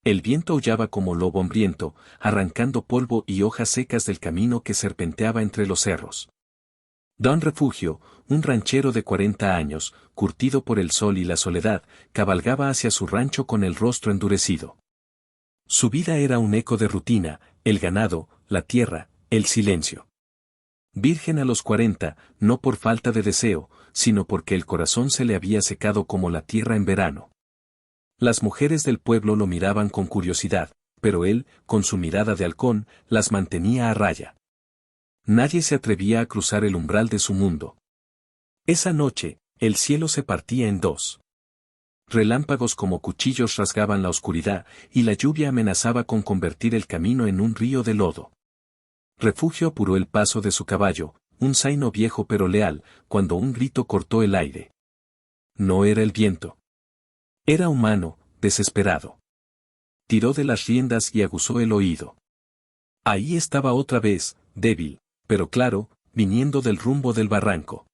El viento aullaba como lobo hambriento, arrancando polvo y hojas secas del camino que serpenteaba entre los cerros. Don Refugio, un ranchero de 40 años, curtido por el sol y la soledad, cabalgaba hacia su rancho con el rostro endurecido. Su vida era un eco de rutina, el ganado, la tierra, el silencio. Virgen a los 40, no por falta de deseo, sino porque el corazón se le había secado como la tierra en verano. Las mujeres del pueblo lo miraban con curiosidad, pero él, con su mirada de halcón, las mantenía a raya. Nadie se atrevía a cruzar el umbral de su mundo. Esa noche, el cielo se partía en dos. Relámpagos como cuchillos rasgaban la oscuridad, y la lluvia amenazaba con convertir el camino en un río de lodo. Refugio apuró el paso de su caballo, un zaino viejo pero leal, cuando un grito cortó el aire. No era el viento. Era humano, desesperado. Tiró de las riendas y aguzó el oído. Ahí estaba otra vez, débil, pero claro, viniendo del rumbo del barranco.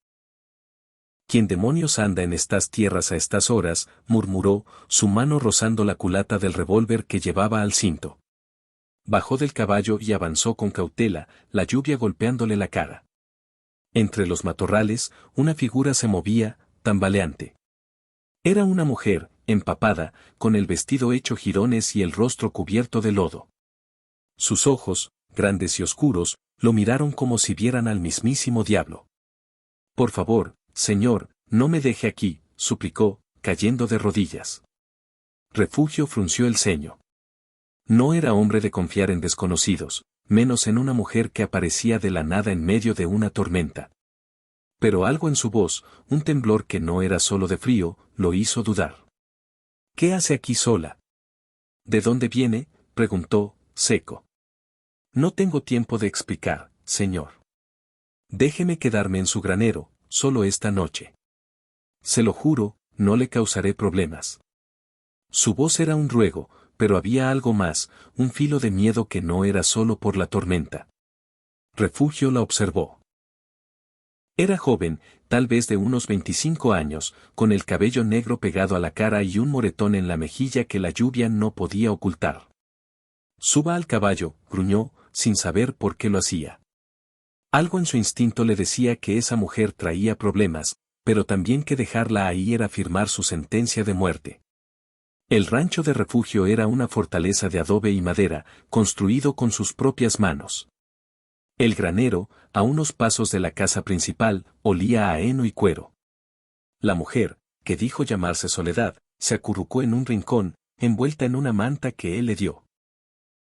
¿Quién demonios anda en estas tierras a estas horas?, murmuró, su mano rozando la culata del revólver que llevaba al cinto. Bajó del caballo y avanzó con cautela, la lluvia golpeándole la cara. Entre los matorrales, una figura se movía, tambaleante. Era una mujer, empapada, con el vestido hecho jirones y el rostro cubierto de lodo. Sus ojos, grandes y oscuros, lo miraron como si vieran al mismísimo diablo. Por favor, señor, no me deje aquí, suplicó, cayendo de rodillas. Refugio frunció el ceño. No era hombre de confiar en desconocidos, menos en una mujer que aparecía de la nada en medio de una tormenta. Pero algo en su voz, un temblor que no era solo de frío, lo hizo dudar. ¿Qué hace aquí sola? ¿De dónde viene?, preguntó, seco. No tengo tiempo de explicar, señor. Déjeme quedarme en su granero, solo esta noche. Se lo juro, no le causaré problemas. Su voz era un ruego, pero había algo más, un filo de miedo que no era solo por la tormenta. Refugio la observó. Era joven, tal vez de unos 25 años, con el cabello negro pegado a la cara y un moretón en la mejilla que la lluvia no podía ocultar. Suba al caballo, gruñó, sin saber por qué lo hacía. Algo en su instinto le decía que esa mujer traía problemas, pero también que dejarla ahí era firmar su sentencia de muerte. El rancho de Refugio era una fortaleza de adobe y madera, construido con sus propias manos. El granero, a unos pasos de la casa principal, olía a heno y cuero. La mujer, que dijo llamarse Soledad, se acurrucó en un rincón, envuelta en una manta que él le dio.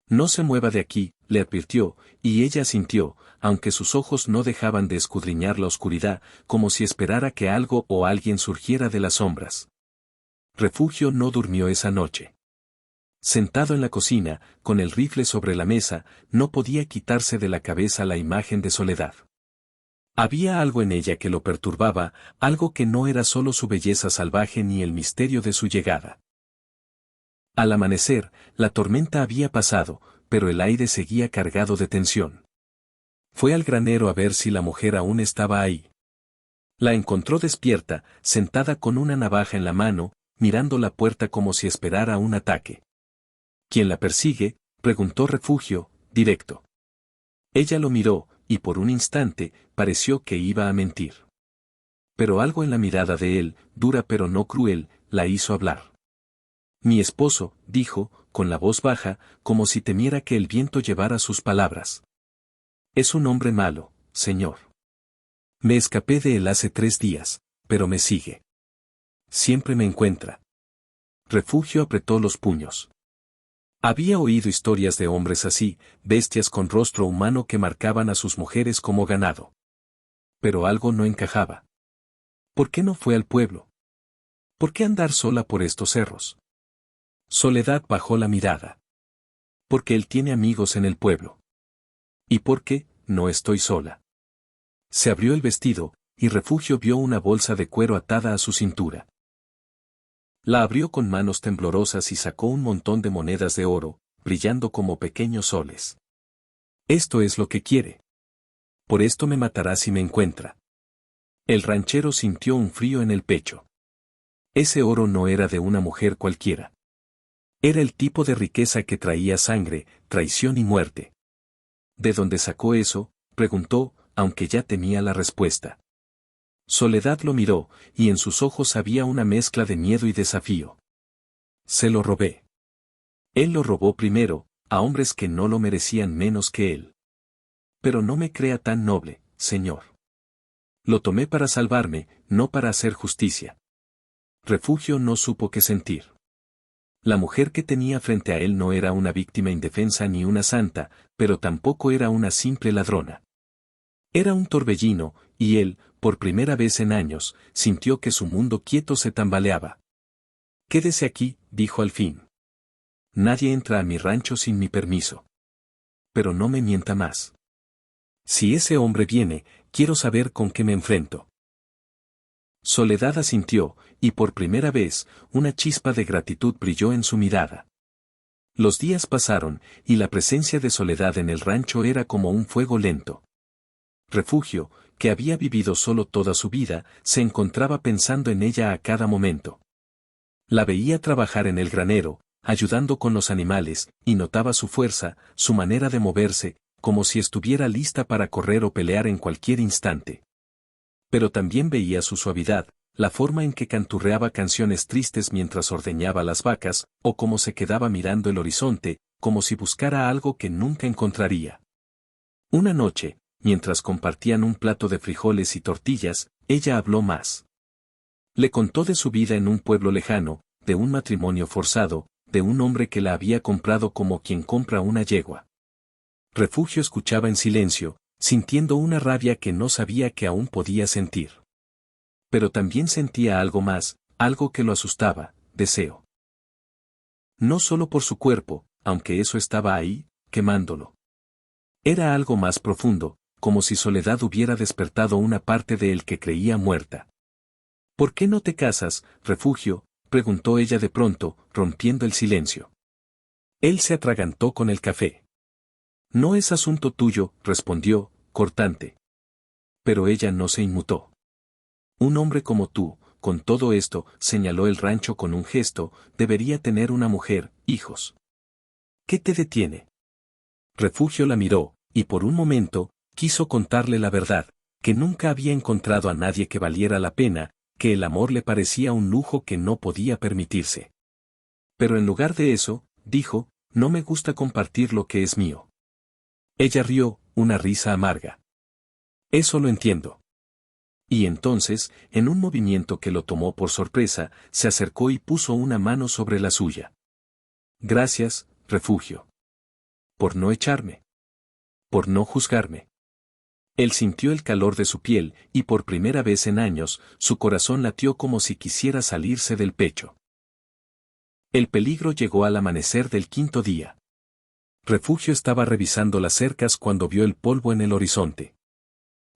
No se mueva de aquí, le advirtió, y ella asintió, aunque sus ojos no dejaban de escudriñar la oscuridad, como si esperara que algo o alguien surgiera de las sombras. Refugio no durmió esa noche. Sentado en la cocina, con el rifle sobre la mesa, no podía quitarse de la cabeza la imagen de Soledad. Había algo en ella que lo perturbaba, algo que no era solo su belleza salvaje ni el misterio de su llegada. Al amanecer, la tormenta había pasado, pero el aire seguía cargado de tensión. Fue al granero a ver si la mujer aún estaba ahí. La encontró despierta, sentada con una navaja en la mano, mirando la puerta como si esperara un ataque. ¿Quién la persigue?, preguntó Refugio, directo. Ella lo miró, y por un instante, pareció que iba a mentir. Pero algo en la mirada de él, dura pero no cruel, la hizo hablar. Mi esposo, dijo, con la voz baja, como si temiera que el viento llevara sus palabras. Es un hombre malo, señor. Me escapé de él hace 3 días, pero me sigue. Siempre me encuentra. Refugio apretó los puños. Había oído historias de hombres así, bestias con rostro humano que marcaban a sus mujeres como ganado. Pero algo no encajaba. ¿Por qué no fue al pueblo? ¿Por qué andar sola por estos cerros? Soledad bajó la mirada. Porque él tiene amigos en el pueblo. ¿Y por qué no estoy sola? Se abrió el vestido, y Refugio vio una bolsa de cuero atada a su cintura. La abrió con manos temblorosas y sacó un montón de monedas de oro, brillando como pequeños soles. Esto es lo que quiere. Por esto me matará si me encuentra. El ranchero sintió un frío en el pecho. Ese oro no era de una mujer cualquiera. Era el tipo de riqueza que traía sangre, traición y muerte. ¿De dónde sacó eso?, preguntó, aunque ya temía la respuesta. Soledad lo miró, y en sus ojos había una mezcla de miedo y desafío. Se lo robé. Él lo robó primero, a hombres que no lo merecían menos que él. Pero no me crea tan noble, señor. Lo tomé para salvarme, no para hacer justicia. Refugio no supo qué sentir. La mujer que tenía frente a él no era una víctima indefensa ni una santa, pero tampoco era una simple ladrona. Era un torbellino, y él, por primera vez en años, sintió que su mundo quieto se tambaleaba. «Quédese aquí», dijo al fin. «Nadie entra a mi rancho sin mi permiso. Pero no me mienta más. Si ese hombre viene, quiero saber con qué me enfrento». Soledad asintió, y por primera vez, una chispa de gratitud brilló en su mirada. Los días pasaron, y la presencia de Soledad en el rancho era como un fuego lento. Refugio, que había vivido solo toda su vida, se encontraba pensando en ella a cada momento. La veía trabajar en el granero, ayudando con los animales, y notaba su fuerza, su manera de moverse, como si estuviera lista para correr o pelear en cualquier instante. Pero también veía su suavidad, la forma en que canturreaba canciones tristes mientras ordeñaba las vacas, o cómo se quedaba mirando el horizonte, como si buscara algo que nunca encontraría. Una noche, mientras compartían un plato de frijoles y tortillas, ella habló más. Le contó de su vida en un pueblo lejano, de un matrimonio forzado, de un hombre que la había comprado como quien compra una yegua. Refugio escuchaba en silencio, sintiendo una rabia que no sabía que aún podía sentir. Pero también sentía algo más, algo que lo asustaba, deseo. No solo por su cuerpo, aunque eso estaba ahí, quemándolo. Era algo más profundo, como si Soledad hubiera despertado una parte de él que creía muerta. «¿Por qué no te casas, Refugio?», preguntó ella de pronto, rompiendo el silencio. Él se atragantó con el café. «No es asunto tuyo», respondió, cortante. Pero ella no se inmutó. «Un hombre como tú, con todo esto», señaló el rancho con un gesto, «debería tener una mujer, hijos. ¿Qué te detiene?». Refugio la miró, y por un momento, quiso contarle la verdad, que nunca había encontrado a nadie que valiera la pena, que el amor le parecía un lujo que no podía permitirse. Pero en lugar de eso, dijo, «no me gusta compartir lo que es mío». Ella rió, una risa amarga. «Eso lo entiendo». Y entonces, en un movimiento que lo tomó por sorpresa, se acercó y puso una mano sobre la suya. «Gracias, Refugio. Por no echarme. Por no juzgarme». Él sintió el calor de su piel, y por primera vez en años, su corazón latió como si quisiera salirse del pecho. El peligro llegó al amanecer del quinto día. Refugio estaba revisando las cercas cuando vio el polvo en el horizonte.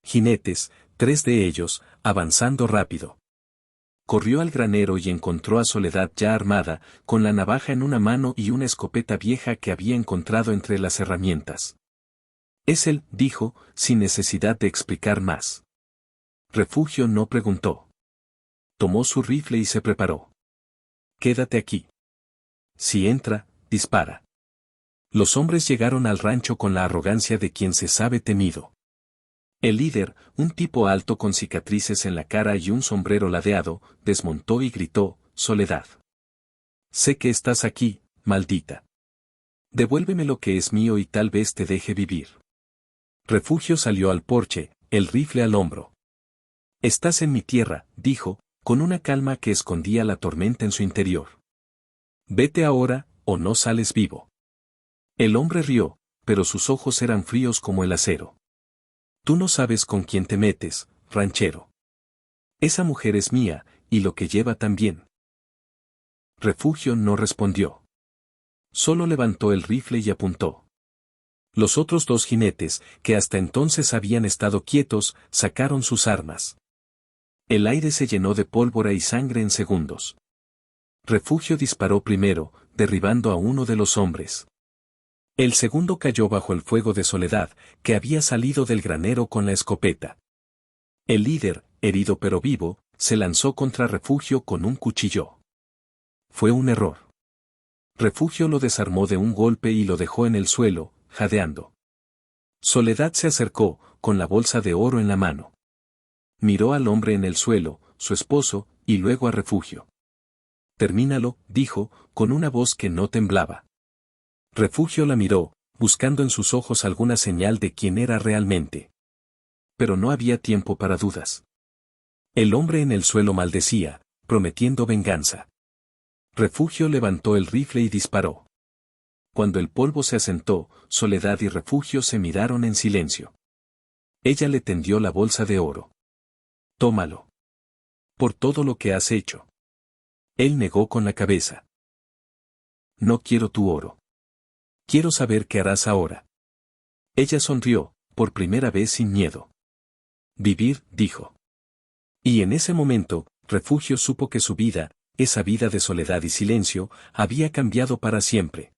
Jinetes, 3 de ellos, avanzando rápido. Corrió al granero y encontró a Soledad ya armada, con la navaja en una mano y una escopeta vieja que había encontrado entre las herramientas. «Es él», dijo, sin necesidad de explicar más. Refugio no preguntó. Tomó su rifle y se preparó. «Quédate aquí. Si entra, dispara». Los hombres llegaron al rancho con la arrogancia de quien se sabe temido. El líder, un tipo alto con cicatrices en la cara y un sombrero ladeado, desmontó y gritó, «Soledad. Sé que estás aquí, maldita. Devuélveme lo que es mío y tal vez te deje vivir». Refugio salió al porche, el rifle al hombro. «Estás en mi tierra», dijo, con una calma que escondía la tormenta en su interior. «Vete ahora, o no sales vivo». El hombre rió, pero sus ojos eran fríos como el acero. «Tú no sabes con quién te metes, ranchero. Esa mujer es mía, y lo que lleva también». Refugio no respondió. Solo levantó el rifle y apuntó. Los otros 2 jinetes, que hasta entonces habían estado quietos, sacaron sus armas. El aire se llenó de pólvora y sangre en segundos. Refugio disparó primero, derribando a uno de los hombres. El segundo cayó bajo el fuego de Soledad, que había salido del granero con la escopeta. El líder, herido pero vivo, se lanzó contra Refugio con un cuchillo. Fue un error. Refugio lo desarmó de un golpe y lo dejó en el suelo, jadeando. Soledad se acercó, con la bolsa de oro en la mano. Miró al hombre en el suelo, su esposo, y luego a Refugio. Termínalo, dijo, con una voz que no temblaba. Refugio la miró, buscando en sus ojos alguna señal de quién era realmente. Pero no había tiempo para dudas. El hombre en el suelo maldecía, prometiendo venganza. Refugio levantó el rifle y disparó. Cuando el polvo se asentó, Soledad y Refugio se miraron en silencio. Ella le tendió la bolsa de oro. Tómalo. Por todo lo que has hecho. Él negó con la cabeza. No quiero tu oro. Quiero saber qué harás ahora. Ella sonrió, por primera vez sin miedo. Vivir, dijo. Y en ese momento, Refugio supo que su vida, esa vida de soledad y silencio, había cambiado para siempre.